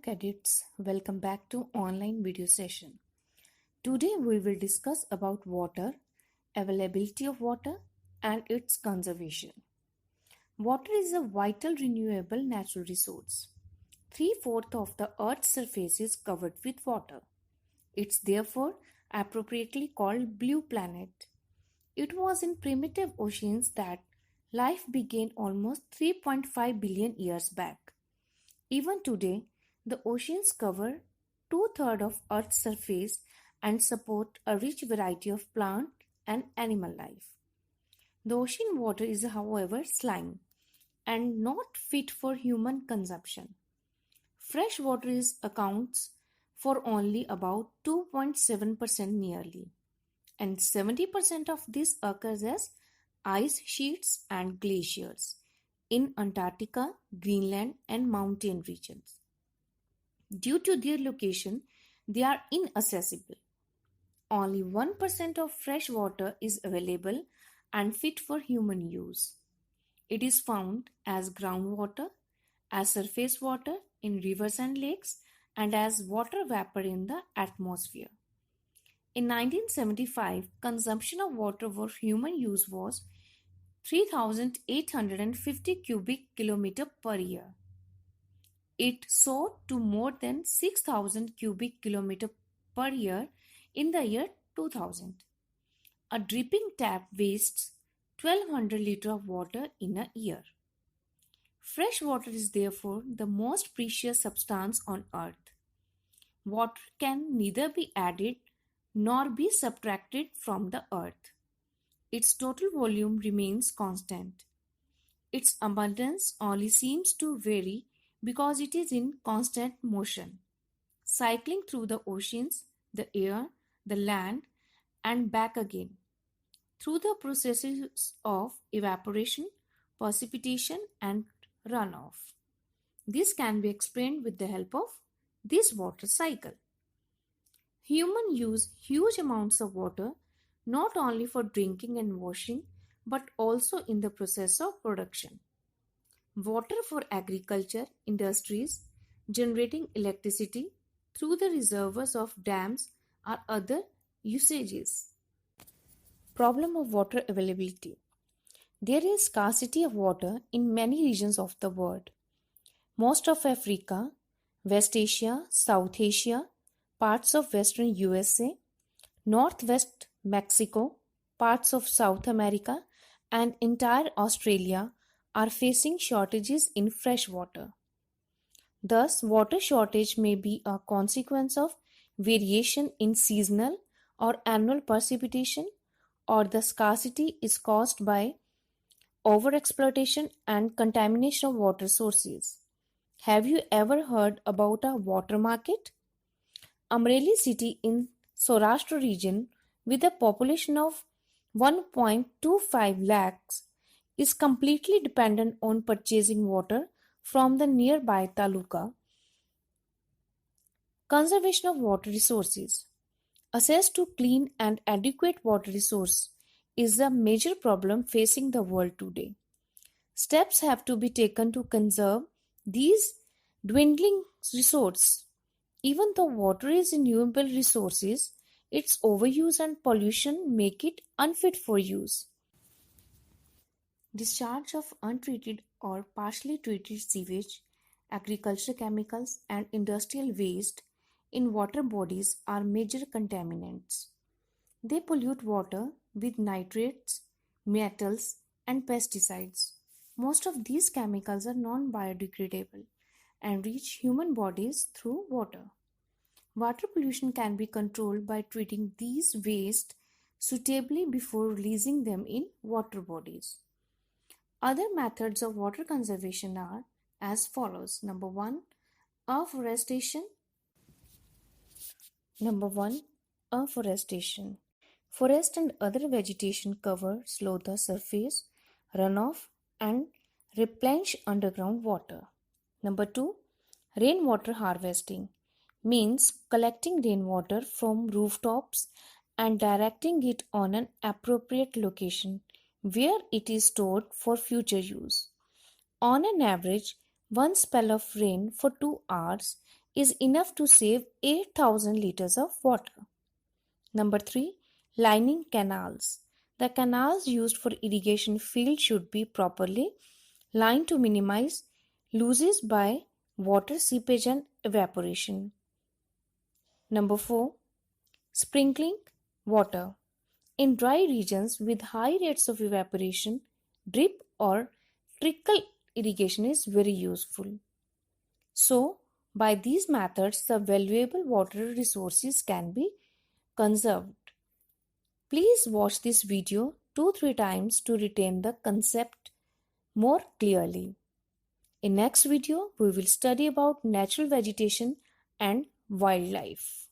cadets, welcome back to online video session. Today we will discuss about water, availability of water and its conservation. Water is a vital renewable natural resource. 3/4 of the earth's surface is covered with water. It's therefore appropriately called blue planet. It was in primitive oceans that life began almost 3.5 billion years back. Even today, the oceans cover two-thirds of Earth's surface and support a rich variety of plant and animal life. The ocean water is, however, saline and not fit for human consumption. Fresh water accounts for only about 2.7% nearly, and 70% of this occurs as ice sheets and glaciers in Antarctica, Greenland, and mountain regions. Due to their location, they are inaccessible. Only 1% of fresh water is available and fit for human use. It is found as groundwater, as surface water in rivers and lakes, and as water vapor in the atmosphere. In 1975, consumption of water for human use was 3,850 cubic kilometer per year. It soared to more than 6,000 cubic kilometer per year in the year 2000. A dripping tap wastes 1200 liters of water in a year. Fresh water is therefore the most precious substance on earth. Water can neither be added nor be subtracted from the earth. Its total volume remains constant. Its abundance only seems to vary because it is in constant motion, cycling through the oceans, the air, the land, and back again, through the processes of evaporation, precipitation, and runoff. This can be explained with the help of this water cycle. Humans use huge amounts of water not only for drinking and washing, but also in the process of production. Water for agriculture, industries, generating electricity through the reservoirs of dams are other usages. Problem of water availability. There is scarcity of water in many regions of the world. Most of Africa, West Asia, South Asia, parts of Western USA, Northwest Mexico, parts of South America, and entire Australia are facing shortages in fresh water. Thus, water shortage may be a consequence of variation in seasonal or annual precipitation, or the scarcity is caused by overexploitation and contamination of water sources. Have you ever heard about a water market? Amreli city in Saurashtra region, with a population of 1.25 lakhs, is completely dependent on purchasing water from the nearby taluka. Conservation of water resources. Access to clean and adequate water resource is a major problem facing the world today. Steps have to be taken to conserve these dwindling resources. Even though water is renewable resources, its overuse and pollution make it unfit for use. Discharge of untreated or partially treated sewage, agricultural chemicals, and industrial waste in water bodies are major contaminants. They pollute water with nitrates, metals, and pesticides. Most of these chemicals are non-biodegradable and reach human bodies through water. Water pollution can be controlled by treating these wastes suitably before releasing them in water bodies. Other methods of water conservation are as follows. Number 1. Afforestation. Forest and other vegetation cover slow the surface, runoff, and replenish underground water. Number 2. Rainwater harvesting means collecting rainwater from rooftops and directing it on an appropriate location where it is stored for future use. On an average, one spell of rain for 2 hours is enough to save 8,000 liters of water. Number 3. Lining canals. The canals used for irrigation fields should be properly lined to minimize losses by water seepage and evaporation. Number 4. Sprinkling water. In dry regions with high rates of evaporation, drip or trickle irrigation is very useful. So, by these methods, the valuable water resources can be conserved. Please watch this video 2-3 times to retain the concept more clearly. In next video, we will study about natural vegetation and wildlife.